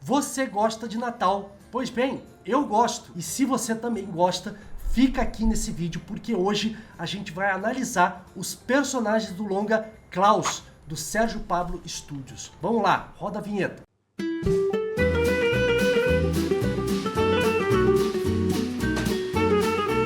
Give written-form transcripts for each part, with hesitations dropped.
Você gosta de Natal? Pois bem, eu gosto. E se você também gosta, fica aqui nesse vídeo, porque hoje a gente vai analisar os personagens do longa Klaus, do Sérgio Pablo Studios. Vamos lá, roda a vinheta.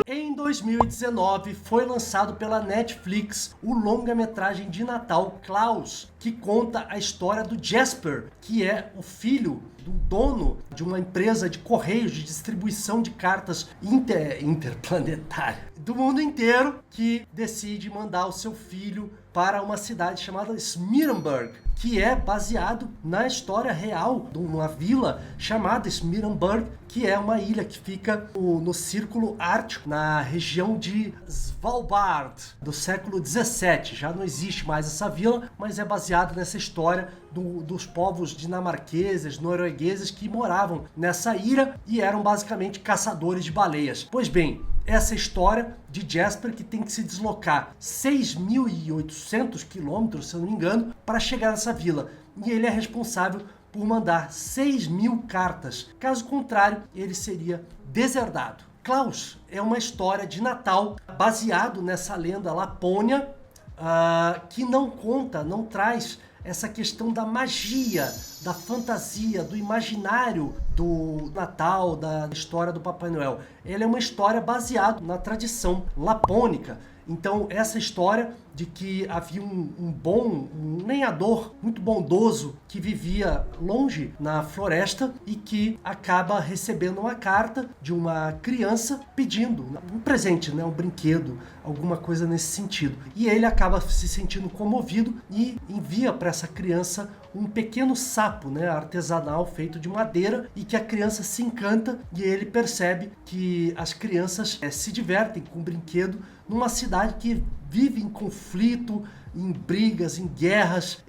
Em 2019 foi lançado pela Netflix o longa-metragem de Natal Klaus, que conta a história do Jasper, que é o filho do dono de uma empresa de correios de distribuição de cartas interplanetária do mundo inteiro, que decide mandar o seu filho para uma cidade chamada Smeerenburg, que é baseado na história real de uma vila chamada Smeerenburg, que é uma ilha que fica no Círculo Ártico, na região de Svalbard, do século 17. Já não existe mais essa vila, mas é baseado nessa história dos povos dinamarqueses, noruegueses que moravam nessa ilha e eram basicamente caçadores de baleias. Pois bem, essa história de Jasper, que tem que se deslocar 6.800 quilômetros, se eu não me engano, para chegar nessa vila. E ele é responsável por mandar 6.000 cartas. Caso contrário, ele seria deserdado. Klaus é uma história de Natal baseado nessa lenda lapônia, que não traz essa questão da magia, da fantasia, do imaginário do Natal, da história do Papai Noel. Ela é uma história baseada na tradição lapônica. Então, essa história de que havia um lenhador muito bondoso que vivia longe na floresta e que acaba recebendo uma carta de uma criança pedindo um presente, né, um brinquedo, alguma coisa nesse sentido. E ele acaba se sentindo comovido e envia para essa criança um pequeno sapo, né, artesanal feito de madeira, e que a criança se encanta e ele percebe que as crianças se divertem com o brinquedo numa cidade que vive em conflito, em brigas, em guerras,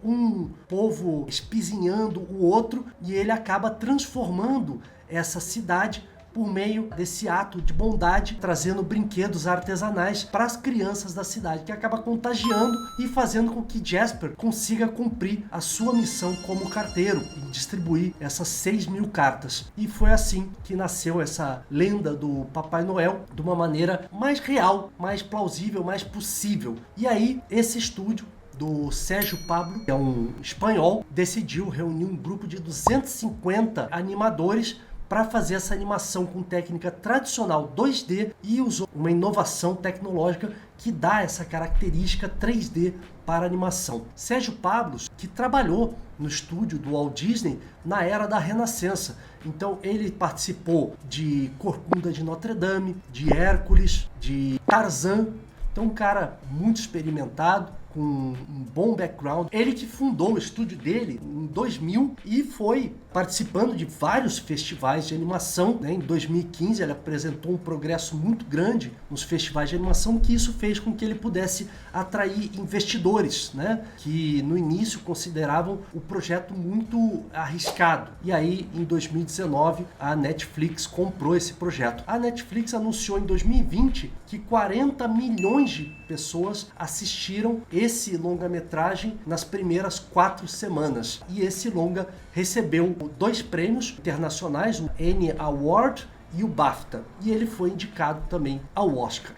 um povo espizinhando o outro, e ele acaba transformando essa cidade por meio desse ato de bondade, trazendo brinquedos artesanais para as crianças da cidade, que acaba contagiando e fazendo com que Jasper consiga cumprir a sua missão como carteiro e distribuir essas 6.000 cartas. E foi assim que nasceu essa lenda do Papai Noel, de uma maneira mais real, mais plausível, mais possível. E aí, esse estúdio do Sérgio Pablo, que é um espanhol, decidiu reunir um grupo de 250 animadores para fazer essa animação com técnica tradicional 2D, e usou uma inovação tecnológica que dá essa característica 3D para a animação. Sérgio Pablo, que trabalhou no estúdio do Walt Disney na era da Renascença, então ele participou de Corcunda de Notre Dame, de Hércules, de Tarzan. Então um cara muito experimentado, com um bom background. Ele que fundou o estúdio dele em 2000 e foi participando de vários festivais de animação, né? Em 2015 ele apresentou um progresso muito grande nos festivais de animação, que isso fez com que ele pudesse atrair investidores, né? Que no início consideravam o projeto muito arriscado. E aí, em 2019, a Netflix comprou esse projeto. A Netflix anunciou em 2020 que 40 milhões de pessoas assistiram esse longa-metragem nas primeiras 4 semanas. E esse longa recebeu 2 prêmios internacionais, o Annie Award e o BAFTA. E ele foi indicado também ao Oscar.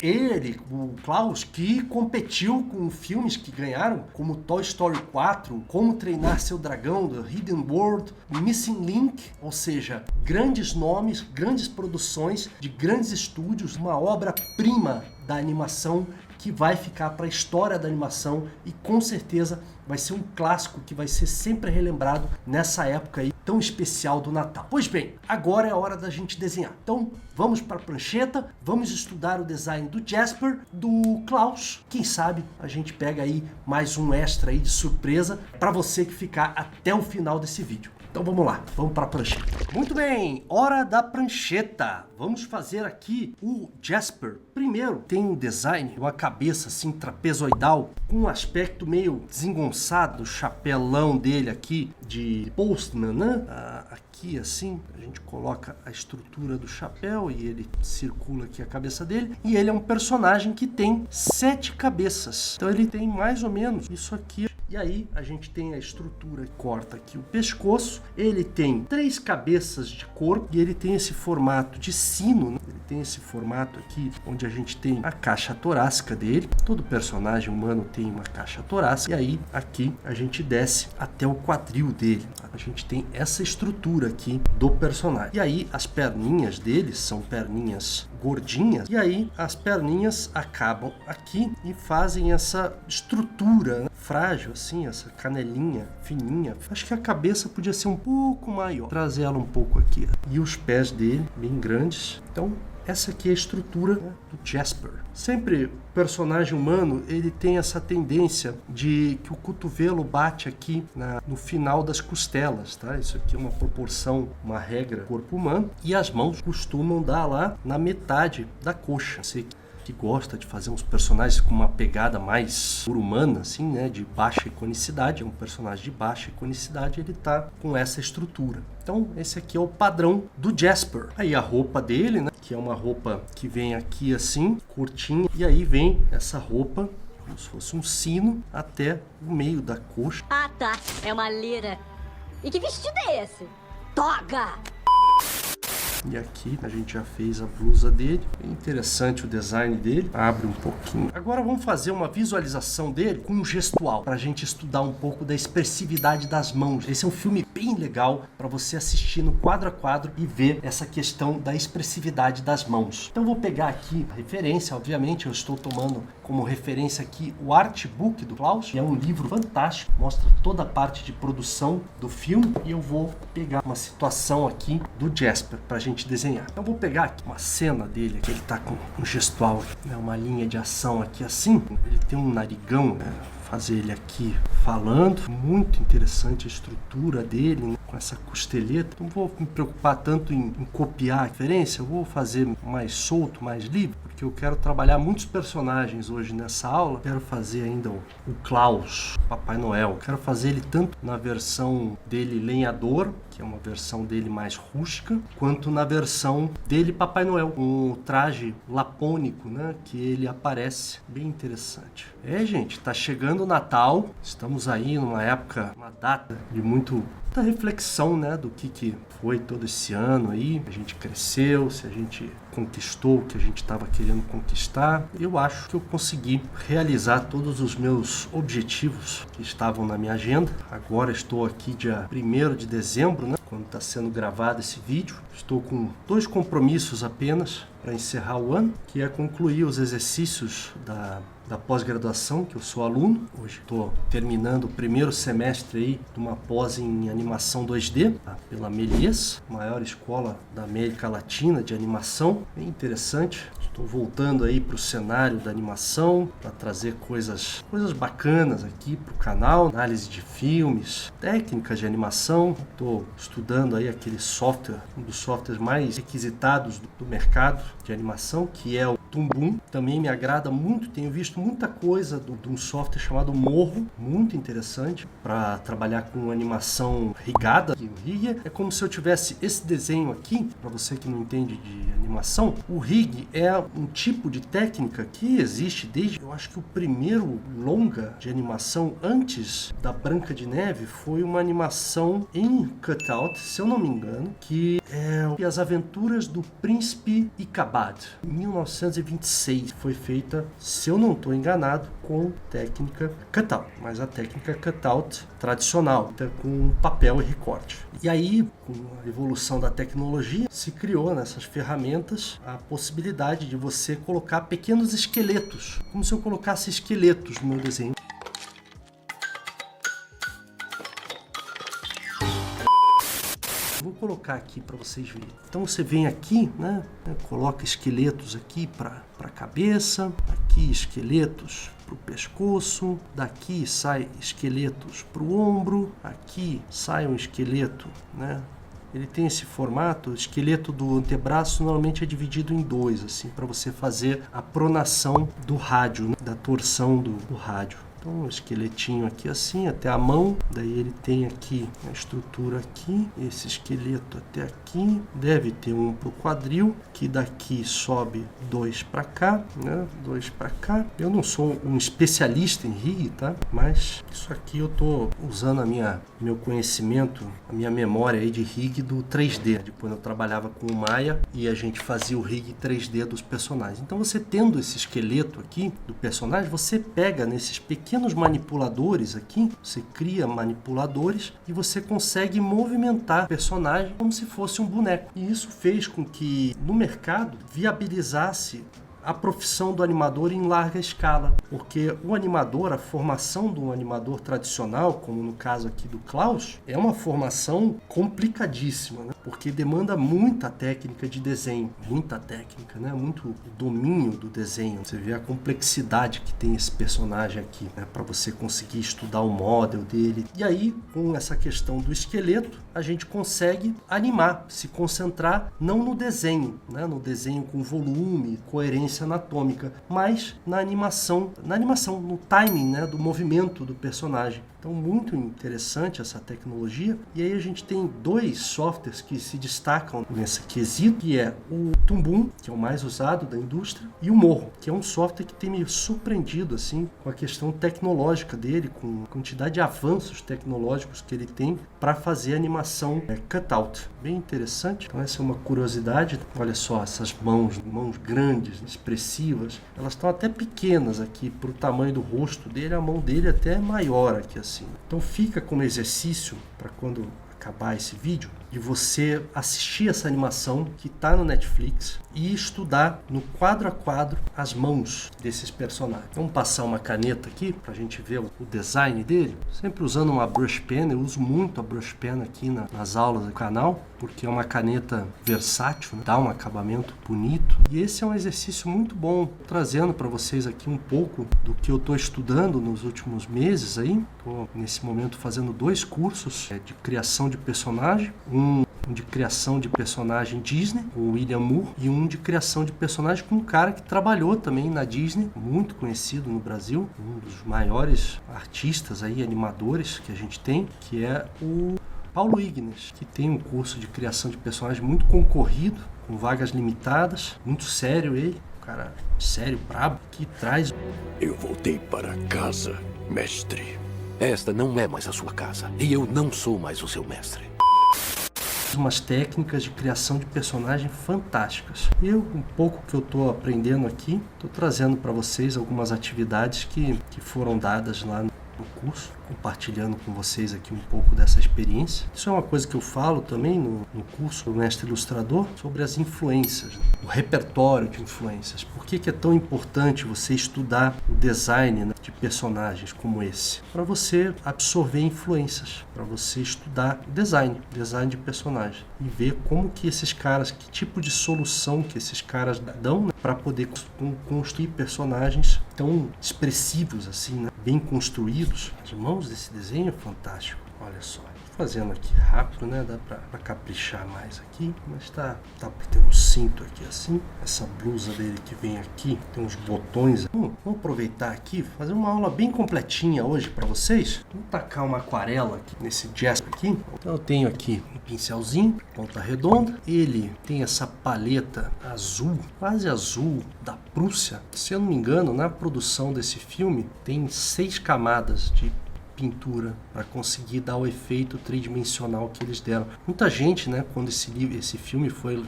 Ele, o Klaus, que competiu com filmes que ganharam, como Toy Story 4, Como Treinar Seu Dragão, The Hidden World, Missing Link, ou seja, grandes nomes, grandes produções de grandes estúdios, uma obra-prima da animação que vai ficar para a história da animação e com certeza vai ser um clássico que vai ser sempre relembrado nessa época aí tão especial do Natal. Pois bem, agora é a hora da gente desenhar. Então vamos para a prancheta, vamos estudar o design do Jasper, do Klaus. Quem sabe a gente pega aí mais um extra aí de surpresa para você que ficar até o final desse vídeo. Então vamos lá, vamos para a prancheta. Muito bem, hora da prancheta. Vamos fazer aqui o Jasper. Primeiro, tem um design, uma cabeça assim trapezoidal, com um aspecto meio desengonçado, o chapelão dele aqui de postman, né? Aqui aqui assim, a gente coloca a estrutura do chapéu e ele circula aqui a cabeça dele. E ele é um personagem que tem 7 cabeças. Então ele tem mais ou menos isso aqui. E aí a gente tem a estrutura que corta aqui o pescoço. Ele tem 3 cabeças de corpo e ele tem esse formato de sino, né? Ele tem esse formato aqui onde a gente tem a caixa torácica dele. Todo personagem humano tem uma caixa torácica. E aí aqui a gente desce até o quadril dele. A gente tem essa estrutura aqui do personagem. E aí as perninhas dele são perninhas gordinhas. E aí as perninhas acabam aqui e fazem essa estrutura, né, frágil assim, essa canelinha fininha. Acho que a cabeça podia ser um pouco maior, trazer ela um pouco aqui. E os pés dele bem grandes. Então essa aqui é a estrutura, né, do Jasper. Sempre o personagem humano, ele tem essa tendência de que o cotovelo bate aqui no final das costelas, tá? Isso aqui é uma proporção, uma regra do corpo humano. E as mãos costumam dar lá na metade da coxa. Você que gosta de fazer uns personagens com uma pegada mais humana, assim, né, de baixa iconicidade, é um personagem de baixa iconicidade, ele tá com essa estrutura. Então, esse aqui é o padrão do Jasper. Aí a roupa dele, né, que é uma roupa que vem aqui assim, curtinha, e aí vem essa roupa como se fosse um sino até o meio da coxa. Ah, tá. É uma lira. E que vestido é esse? Toga! E aqui a gente já fez a blusa dele. É interessante o design dele. Abre um pouquinho. Agora vamos fazer uma visualização dele com um gestual, para a gente estudar um pouco da expressividade das mãos. Esse é um filme bem legal para você assistir no quadro a quadro e ver essa questão da expressividade das mãos. Então vou pegar aqui a referência, obviamente eu estou tomando como referência aqui o Artbook do Klaus, que é um livro fantástico, mostra toda a parte de produção do filme, e eu vou pegar uma situação aqui do Jasper para a gente desenhar. Então vou pegar aqui uma cena dele, que ele tá com um gestual, né, uma linha de ação aqui assim, ele tem um narigão, né, fazer ele aqui falando, muito interessante a estrutura dele, né, com essa costeleta. Não vou me preocupar tanto em copiar a referência, eu vou fazer mais solto, mais livre, porque eu quero trabalhar muitos personagens hoje nessa aula. Quero fazer ainda o Klaus, Papai Noel. Quero fazer ele tanto na versão dele lenhador, que é uma versão dele mais rústica, quanto na versão dele Papai Noel, com o traje lapônico, né, que ele aparece. Bem interessante. Gente, tá chegando o Natal, estamos aí numa época, uma data de muita reflexão, né, do que foi todo esse ano aí. A gente cresceu, se a gente conquistou o que a gente estava querendo conquistar. Eu acho que eu consegui realizar todos os meus objetivos que estavam na minha agenda. Agora estou aqui dia 1º de dezembro, né, quando está sendo gravado esse vídeo. Estou com 2 compromissos apenas para encerrar o ano, que é concluir os exercícios da pós-graduação, que eu sou aluno. Hoje estou terminando o 1º semestre aí de uma pós em animação 2D, tá, pela Méliès, maior escola da América Latina de animação. Bem interessante. Estou voltando aí para o cenário da animação, para trazer coisas bacanas aqui para o canal, análise de filmes, técnicas de animação. Estou estudando aí aquele software, um dos softwares mais requisitados do mercado de animação, que é o Toon Boom. Também me agrada muito, tenho visto muita coisa de um software chamado Morro, muito interessante para trabalhar com animação rigada. O rig é como se eu tivesse esse desenho aqui, para você que não entende de animação. O rig é um tipo de técnica que existe desde, eu acho que o primeiro longa de animação antes da Branca de Neve foi uma animação em cutout, se eu não me engano, que é As Aventuras do Príncipe Icabod, em 1926. Foi feita, se eu não estou enganado, com técnica cutout, mas a técnica cutout tradicional, então, com papel e recorte. E aí, com a evolução da tecnologia, se criou nessas ferramentas a possibilidade de você colocar pequenos esqueletos, como se eu colocasse esqueletos no meu desenho. Vou colocar aqui para vocês verem. Então você vem aqui, né, coloca esqueletos aqui para a cabeça, aqui esqueletos para o pescoço, daqui sai esqueletos para o ombro, aqui sai um esqueleto, né? Ele tem esse formato, o esqueleto do antebraço normalmente é dividido em 2, assim, para você fazer a pronação do rádio, né? Da torção do rádio. Então um esqueletinho aqui assim, até a mão, daí ele tem aqui a estrutura aqui, esse esqueleto até aqui, deve ter um pro quadril, que daqui sobe 2 para cá, né? 2 para cá. Eu não sou um especialista em rig, tá? Mas isso aqui eu tô usando meu conhecimento, a minha memória aí de rig do 3D. Depois eu trabalhava com o Maya e a gente fazia o rig 3D dos personagens. Então você tendo esse esqueleto aqui do personagem, você pega nesses pequenos manipuladores aqui, você cria manipuladores e você consegue movimentar o personagem como se fosse um boneco. E isso fez com que no mercado viabilizasse a profissão do animador em larga escala, porque o animador, a formação do animador tradicional, como no caso aqui do Klaus, é uma formação complicadíssima, né? Porque demanda muita técnica de desenho, muita técnica, né? Muito domínio do desenho. Você vê a complexidade que tem esse personagem aqui, né? Para você conseguir estudar o model dele. E aí, com essa questão do esqueleto, a gente consegue animar, se concentrar não no desenho, né? No desenho com volume, coerência anatômica, mas na animação, no timing, né, do movimento do personagem. Então, muito interessante essa tecnologia. E aí a gente tem 2 softwares que se destacam nesse quesito, que é o Tumbum, que é o mais usado da indústria, e o Morro, que é um software que tem me surpreendido assim com a questão tecnológica dele, com a quantidade de avanços tecnológicos que ele tem para fazer animação cutout. Bem interessante. Então essa é uma curiosidade. Olha só essas mãos grandes, expressivas. Elas estão até pequenas aqui para o tamanho do rosto dele. A mão dele até é maior aqui assim. Então fica como exercício para quando acabar esse vídeo e você assistir essa animação que está no Netflix e estudar no quadro a quadro as mãos desses personagens. Vamos passar uma caneta aqui para a gente ver o design dele. Sempre usando uma brush pen, eu uso muito a brush pen aqui nas aulas do canal, porque é uma caneta versátil, né? Dá um acabamento bonito. E esse é um exercício muito bom, trazendo para vocês aqui um pouco do que eu estou estudando nos últimos meses aí. Estou nesse momento fazendo 2 cursos de criação de personagem, um de criação de personagem Disney, com o William Moore, e um de criação de personagem com um cara que trabalhou também na Disney, muito conhecido no Brasil, um dos maiores artistas aí, animadores que a gente tem, que é o Paulo Ignis, que tem um curso de criação de personagem muito concorrido, com vagas limitadas, muito sério ele, um cara sério, brabo, que traz... Eu voltei para casa, mestre. Esta não é mais a sua casa, e eu não sou mais o seu mestre. Umas técnicas de criação de personagem fantásticas. E um pouco que eu estou aprendendo aqui, estou trazendo para vocês algumas atividades que foram dadas lá no curso, compartilhando com vocês aqui um pouco dessa experiência. Isso é uma coisa que eu falo também no curso do Mestre Ilustrador, sobre as influências, o repertório de influências. Por que é tão importante você estudar o design, né, de personagens como esse? Para você absorver influências, para você estudar design de personagem e ver como que esses caras, que tipo de solução que esses caras dão, né, para poder construir personagens tão expressivos assim, né, bem construídos. As mãos desse desenho é fantástico. Olha só, fazendo aqui rápido, né? Dá pra caprichar mais aqui, mas tá tem um cinto aqui assim. Essa blusa dele que vem aqui, tem uns botões. Vamos aproveitar aqui, fazer uma aula bem completinha hoje para vocês. Vamos tacar uma aquarela aqui nesse Jasper aqui. Então eu tenho aqui um pincelzinho, ponta redonda. Ele tem essa paleta azul, quase azul, da Prússia. Se eu não me engano, na produção desse filme tem 6 camadas de pintura para conseguir dar o efeito tridimensional que eles deram. Muita gente, né, quando esse filme foi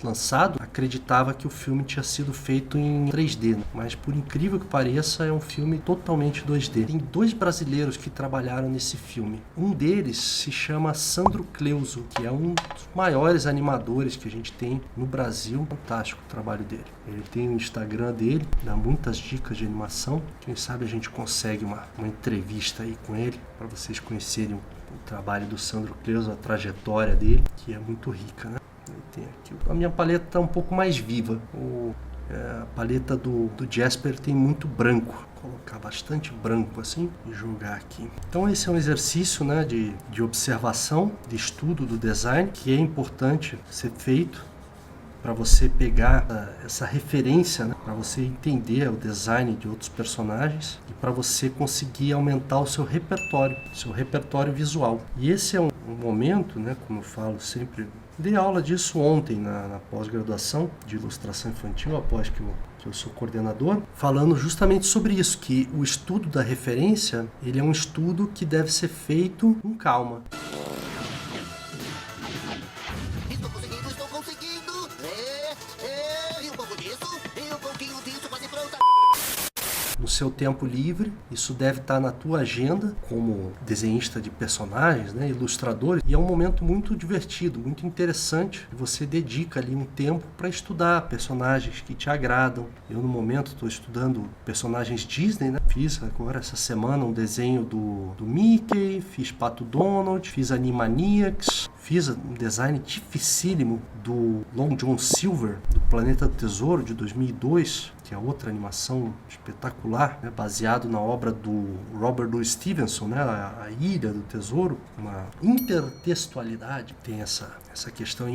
lançado, acreditava que o filme tinha sido feito em 3D, né? Mas por incrível que pareça, é um filme totalmente 2D. Tem 2 brasileiros que trabalharam nesse filme. Um deles se chama Sandro Cleuso, que é um dos maiores animadores que a gente tem no Brasil. Fantástico o trabalho dele. Ele tem o Instagram dele, dá muitas dicas de animação. Quem sabe a gente consegue uma entrevista aí com ele, para vocês conhecerem o trabalho do Sandro Cleuso, a trajetória dele, que é muito rica, né? Tem aqui. A minha paleta está um pouco mais viva. A paleta do Jasper tem muito branco. Vou colocar bastante branco assim e jogar aqui. Então esse é um exercício, né, de observação, de estudo do design, que é importante ser feito para você pegar essa referência, né? Para você entender o design de outros personagens e para você conseguir aumentar o seu repertório visual. E esse é um momento, né, como eu falo sempre, dei aula disso ontem na pós-graduação de ilustração infantil, após que eu sou coordenador, falando justamente sobre isso, que o estudo da referência, ele é um estudo que deve ser feito com calma. Estou conseguindo! E um pouco disso, e um pouquinho disso, quase pronta! No seu tempo livre, isso deve estar na tua agenda como desenhista de personagens, né, ilustrador, e é um momento muito divertido, muito interessante. Você dedica ali um tempo para estudar personagens que te agradam. Eu, no momento, estou estudando personagens Disney, né? Fiz agora essa semana um desenho do Mickey, fiz Pato Donald, fiz Animaniacs, fiz um design dificílimo do Long John Silver, do Planeta do Tesouro, de 2002, que é outra animação espetacular, né, baseado na obra do Robert Louis Stevenson, né, a Ilha do Tesouro, uma intertextualidade. Tem essa questão,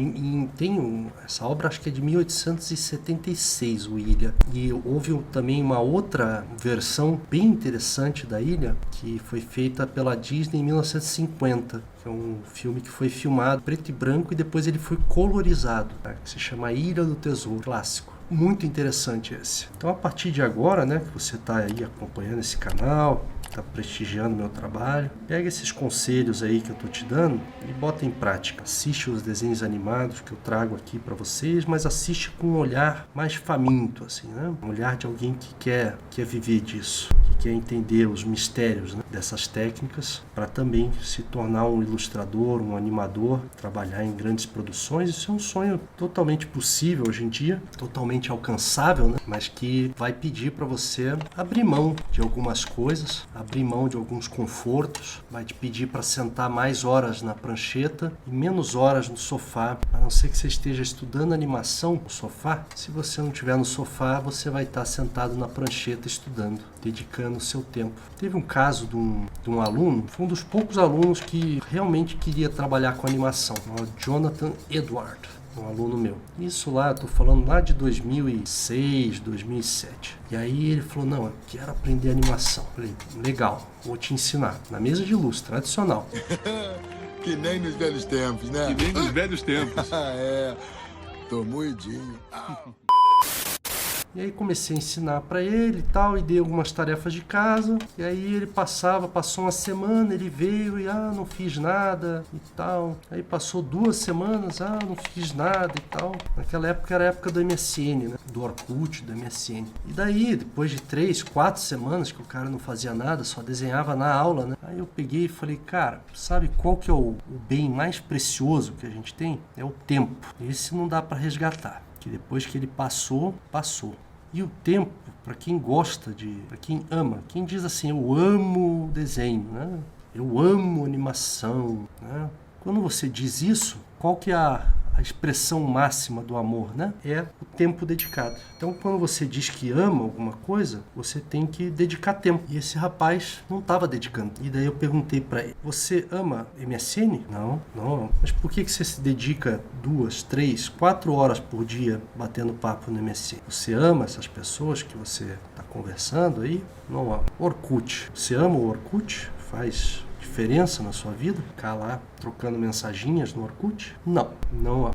essa obra acho que é de 1876, o Ilha, e houve também uma outra versão bem interessante da Ilha, que foi feita pela Disney em 1950, que é um filme que foi filmado preto e branco e depois ele foi colorizado, né, que se chama Ilha do Tesouro, clássico. Muito interessante esse. Então, a partir de agora, né, que você está aí acompanhando esse canal, está prestigiando meu trabalho, pega esses conselhos aí que eu estou te dando e bota em prática. Assiste os desenhos animados que eu trago aqui para vocês, mas assiste com um olhar mais faminto, assim, né? Um olhar de alguém que quer viver disso, que quer entender os mistérios, né, dessas técnicas, para também se tornar um ilustrador, um animador, trabalhar em grandes produções. Isso é um sonho totalmente possível hoje em dia, totalmente alcançável, né? Mas que vai pedir para você abrir mão de algumas coisas, abrir mão de alguns confortos, vai te pedir para sentar mais horas na prancheta e menos horas no sofá, a não ser que você esteja estudando animação no sofá. Se você não estiver no sofá, você vai estar sentado na prancheta estudando, dedicando o seu tempo. Teve um caso de um aluno, foi um dos poucos alunos que realmente queria trabalhar com animação, o Jonathan Edward, um aluno meu. Isso lá, estou falando lá de 2006, 2007. E aí ele falou, não, eu quero aprender animação. Falei, legal, vou te ensinar. Na mesa de luz, tradicional. Que nem nos velhos tempos, né? Que nem nos velhos tempos. É, tô moidinho. E aí comecei a ensinar para ele e tal, e dei algumas tarefas de casa. E aí ele passou uma semana, ele veio e não fiz nada e tal. Aí passou 2 semanas, não fiz nada e tal. Naquela época era a época do MSN, né? Do Orkut, do MSN. E daí, depois de 3, 4 semanas que o cara não fazia nada, só desenhava na aula, né? Aí eu peguei e falei, cara, sabe qual que é o bem mais precioso que a gente tem? É o tempo. Esse não dá para resgatar. Que depois que ele passou. E o tempo, para quem gosta para quem ama, quem diz assim, eu amo desenho, né? Eu amo animação, né? Quando você diz isso, qual que é a expressão máxima do amor, né? É o tempo dedicado. Então, quando você diz que ama alguma coisa, você tem que dedicar tempo. E esse rapaz não estava dedicando. E daí eu perguntei para ele, você ama MSN? Não. Mas por que você se dedica 2, 3, 4 horas por dia batendo papo no MSN? Você ama essas pessoas que você está conversando aí? Não ama. Orkut. Você ama o Orkut? Faz diferença na sua vida? Ficar lá trocando mensaginhas no Orkut? Não.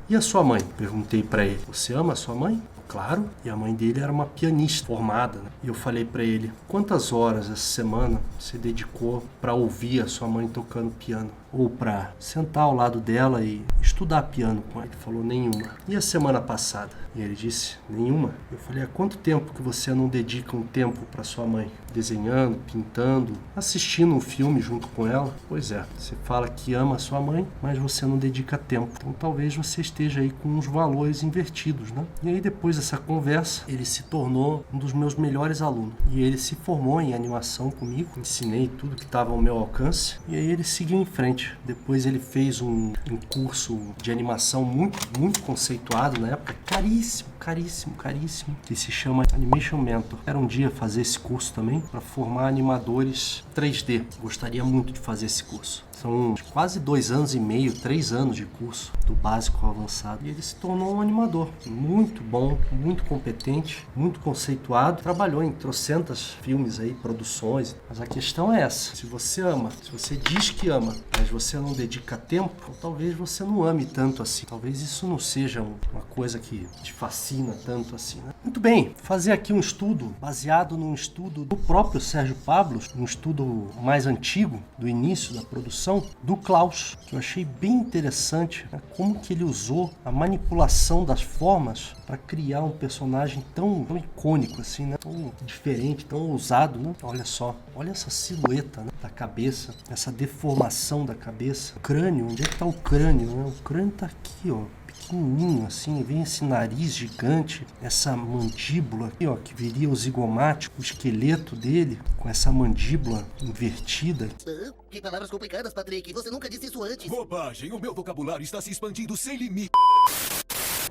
E a sua mãe? Perguntei para ele. Você ama a sua mãe? Claro. E a mãe dele era uma pianista formada, né? E eu falei para ele, quantas horas essa semana você dedicou para ouvir a sua mãe tocando piano? Ou para sentar ao lado dela e estudar piano com ela? Ele falou, nenhuma. E a semana passada? E ele disse, nenhuma. Eu falei, há quanto tempo que você não dedica um tempo para sua mãe? Desenhando, pintando, assistindo um filme junto com ela? Pois é, você fala que ama a sua mãe, mas você não dedica tempo. Então talvez você esteja aí com uns valores invertidos, né? E aí depois dessa conversa, ele se tornou um dos meus melhores alunos. E ele se formou em animação comigo, ensinei tudo que estava ao meu alcance, e aí ele seguiu em frente. Depois ele fez um curso de animação muito conceituado na época, caríssimo, caríssimo, caríssimo, que se chama Animation Mentor. Quero um dia fazer esse curso também para formar animadores 3D. Gostaria muito de fazer esse curso. São quase 2 anos e meio, 3 anos de curso, do básico ao avançado. E ele se tornou um animador muito bom, muito competente, muito conceituado. Trabalhou em trocentas filmes aí, produções. Mas a questão é essa: se você ama, se você diz que ama, mas você não dedica tempo, talvez você não ame tanto assim. Talvez isso não seja uma coisa que te fascina tanto assim, né? Muito bem, fazer aqui um estudo baseado num estudo do próprio Sérgio Pablos, um estudo mais antigo, do início da produção, do Klaus, que eu achei bem interessante, né? Como que ele usou a manipulação das formas para criar um personagem tão icônico assim, né? Tão diferente, tão ousado, né? Olha só, olha essa silhueta, né, da cabeça, essa deformação da cabeça. O crânio, onde é que tá o crânio, né? O crânio tá aqui, ó, pequenininho assim, vem esse nariz gigante, essa mandíbula aqui, ó, que viria o zigomático, o esqueleto dele com essa mandíbula invertida. Que palavras complicadas, Patrick. Você nunca disse isso antes. Bobagem, o meu vocabulário está se expandindo sem limite.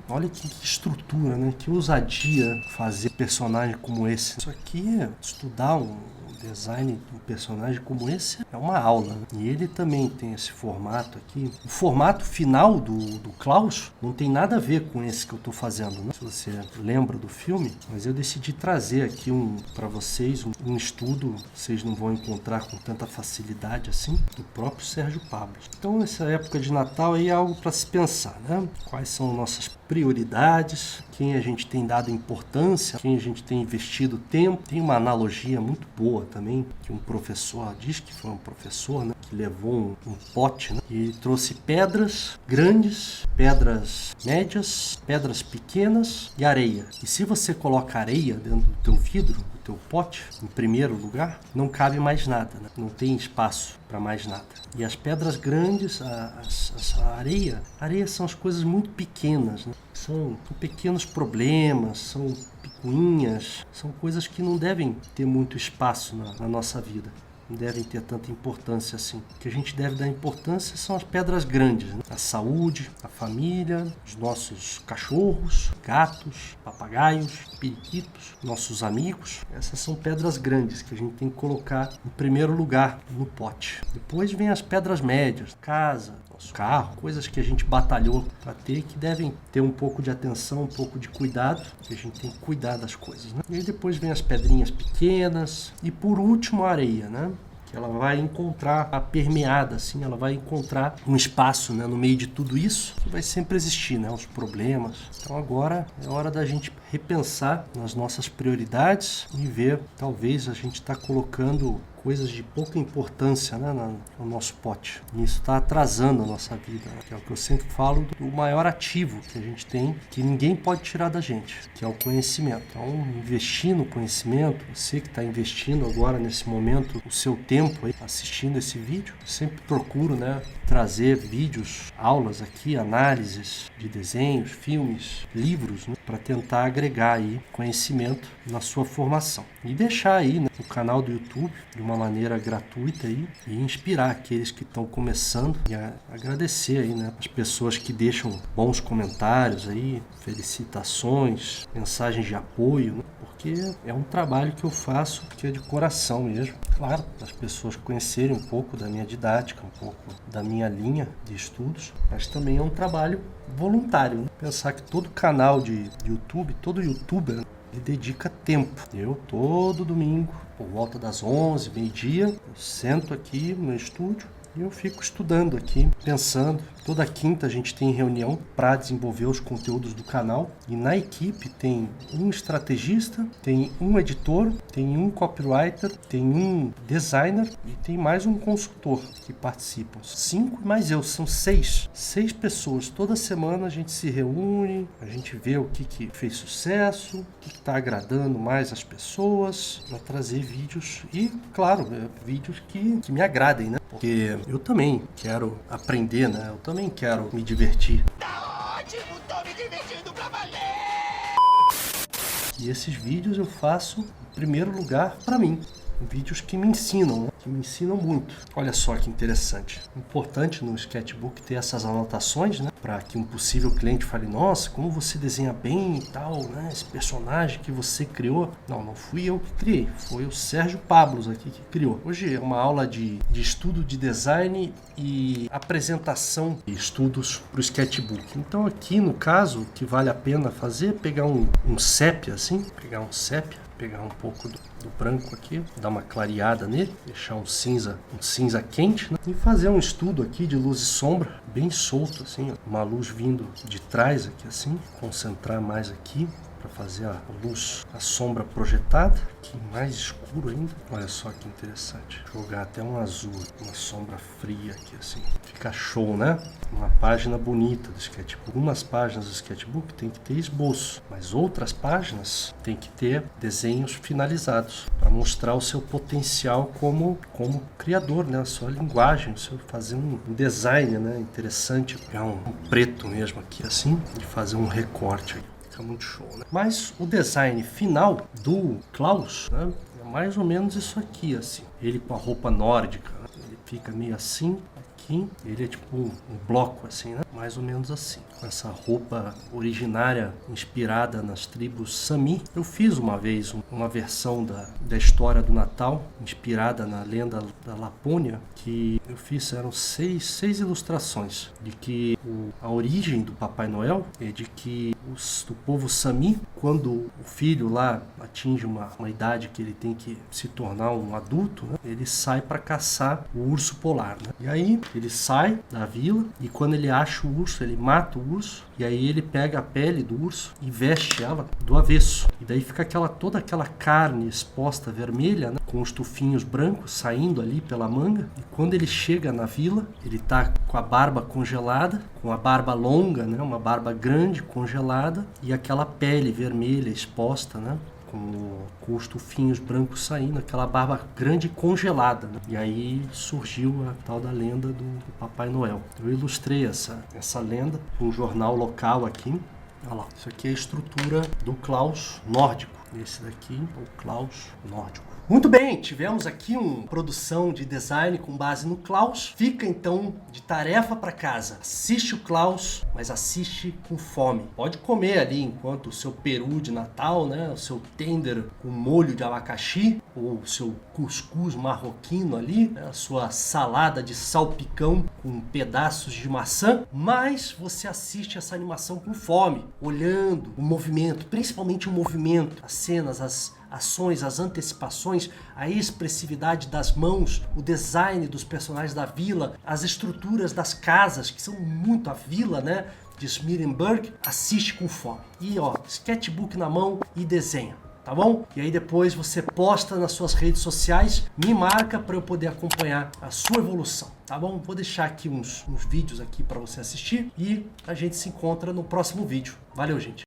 Olha que estrutura, né? Que ousadia fazer personagem como esse. Isso aqui, estudar um design de um personagem como esse é uma aula, né? E ele também tem esse formato aqui. O formato final do Klaus não tem nada a ver com esse que eu estou fazendo, né? Se você lembra do filme, mas eu decidi trazer aqui para vocês um estudo, vocês não vão encontrar com tanta facilidade assim, do próprio Sérgio Pablos. Então, essa época de Natal aí é algo para se pensar, né? Quais são nossas prioridades, quem a gente tem dado importância, quem a gente tem investido tempo. Tem uma analogia muito boa também, que um professor diz, que foi um professor, né, que levou um pote, né, e trouxe pedras grandes, pedras médias, pedras pequenas e areia. E se você coloca areia dentro do teu vidro, do teu pote, em primeiro lugar, não cabe mais nada, né? Não tem espaço para mais nada. E as pedras grandes, a areia são as coisas muito pequenas, né? São pequenos problemas, são picuinhas, são coisas que não devem ter muito espaço na nossa vida. Não devem ter tanta importância assim. O que a gente deve dar importância são as pedras grandes, né? A saúde, a família, os nossos cachorros, gatos, papagaios, periquitos, nossos amigos. Essas são pedras grandes que a gente tem que colocar em primeiro lugar no pote. Depois vem as pedras médias, casa, nosso carro, coisas que a gente batalhou para ter e que devem ter um pouco de atenção, um pouco de cuidado, que a gente tem que cuidar das coisas, né? E aí depois vem as pedrinhas pequenas e por último a areia, né? Que ela vai encontrar a permeada, assim, ela vai encontrar um espaço, né, no meio de tudo isso que vai sempre existir, né, os problemas. Então agora é hora da gente repensar nas nossas prioridades e ver, talvez a gente está colocando coisas de pouca importância, né, no nosso pote. E isso está atrasando a nossa vida, né? Que é o que eu sempre falo do maior ativo que a gente tem, que ninguém pode tirar da gente, que é o conhecimento. Então, investir no conhecimento, você que está investindo agora, nesse momento, o seu tempo aí, assistindo esse vídeo, eu sempre procuro, né, trazer vídeos, aulas aqui, análises de desenhos, filmes, livros, né, para tentar agregar aí conhecimento na sua formação. E deixar aí, né, o canal do YouTube de uma maneira gratuita aí, e inspirar aqueles que estão começando e agradecer aí, né, as pessoas que deixam bons comentários aí, felicitações, mensagens de apoio, né, porque é um trabalho que eu faço que é de coração mesmo. Claro, as pessoas conhecerem um pouco da minha didática, um pouco da minha linha de estudos, mas também é um trabalho voluntário, né? Pensar que todo canal de YouTube, todo youtuber, ele dedica tempo. Eu, todo domingo, por volta das 11, meio-dia, eu sento aqui no meu estúdio e eu fico estudando aqui, pensando. Toda quinta a gente tem reunião para desenvolver os conteúdos do canal. E na equipe tem um estrategista, tem um editor, tem um copywriter, tem um designer e tem mais um consultor que participam. 5 mais eu, são 6. 6 pessoas. Toda semana a gente se reúne, a gente vê o que fez sucesso, o que está agradando mais as pessoas, para trazer vídeos e, claro, vídeos que me agradem, né? Porque eu também quero aprender, né? Eu também quero me divertir. Tá ótimo, tô me divertindo pra valer! E esses vídeos eu faço, em primeiro lugar, para mim. vídeos que me ensinam, né? Que me ensinam muito. Olha só que interessante. Importante no sketchbook ter essas anotações, né? Para que um possível cliente fale, nossa, como você desenha bem e tal, né? Esse personagem que você criou. Não fui eu que criei, foi o Sérgio Pablos aqui que criou. Hoje é uma aula de estudo de design e apresentação de estudos para o sketchbook. Então aqui no caso, o que vale a pena fazer é pegar um sépia assim, pegar um pouco do branco aqui, dar uma clareada nele, deixar um cinza quente, né? E fazer um estudo aqui de luz e sombra, bem solto assim, ó. Uma luz vindo de trás aqui assim, concentrar mais aqui para fazer a luz, a sombra projetada, aqui mais escuro ainda. Olha só que interessante. Jogar até um azul, uma sombra fria aqui assim. Fica show, né? Uma página bonita do sketchbook. Algumas páginas do sketchbook tem que ter esboço, mas outras páginas tem que ter desenhos finalizados para mostrar o seu potencial como criador, né? A sua linguagem, o seu fazer um design, né? Interessante. Pegar um preto mesmo aqui assim e fazer um recorte aí. Fica muito show, né? Mas o design final do Klaus, né, é mais ou menos isso aqui, assim. Ele com a roupa nórdica, né? Ele fica meio assim, aqui. Ele é tipo um bloco, assim, né? Mais ou menos assim. Com essa roupa originária, inspirada nas tribos Sami. Eu fiz uma vez uma versão da história do Natal, inspirada na lenda da Lapônia, que eu fiz, eram seis ilustrações, de que a origem do Papai Noel é de que do povo Sami, quando o filho lá atinge uma idade que ele tem que se tornar um adulto, né, ele sai para caçar o urso polar, né? E aí ele sai da vila e quando ele acha o urso, ele mata o urso e aí ele pega a pele do urso e veste ela do avesso. E daí fica toda aquela carne exposta vermelha, né, com os tufinhos brancos saindo ali pela manga. E quando ele chega na vila, ele tá com a barba congelada, com a barba longa, né, uma barba grande congelada e aquela pele vermelha exposta, né, com os tufinhos brancos saindo, aquela barba grande congelada, né? E aí surgiu a tal da lenda do Papai Noel. Eu ilustrei essa lenda num jornal local aqui. Olha lá, isso aqui é a estrutura do Klaus nórdico. Esse daqui é o Klaus nórdico. Muito bem, tivemos aqui uma produção de design com base no Klaus. Fica então de tarefa para casa. Assiste o Klaus, mas assiste com fome. Pode comer ali enquanto o seu peru de Natal, né, o seu tender com molho de abacaxi, ou o seu cuscuz marroquino ali, né, a sua salada de salpicão com pedaços de maçã, mas você assiste essa animação com fome, olhando o movimento, principalmente o movimento, as cenas, as ações, as antecipações, a expressividade das mãos, o design dos personagens da vila, as estruturas das casas, que são muito a vila, né, de Smearenburg. Assiste com fome. E ó, sketchbook na mão e desenha, tá bom? E aí depois você posta nas suas redes sociais, me marca para eu poder acompanhar a sua evolução, tá bom? Vou deixar aqui uns vídeos aqui para você assistir e a gente se encontra no próximo vídeo. Valeu, gente!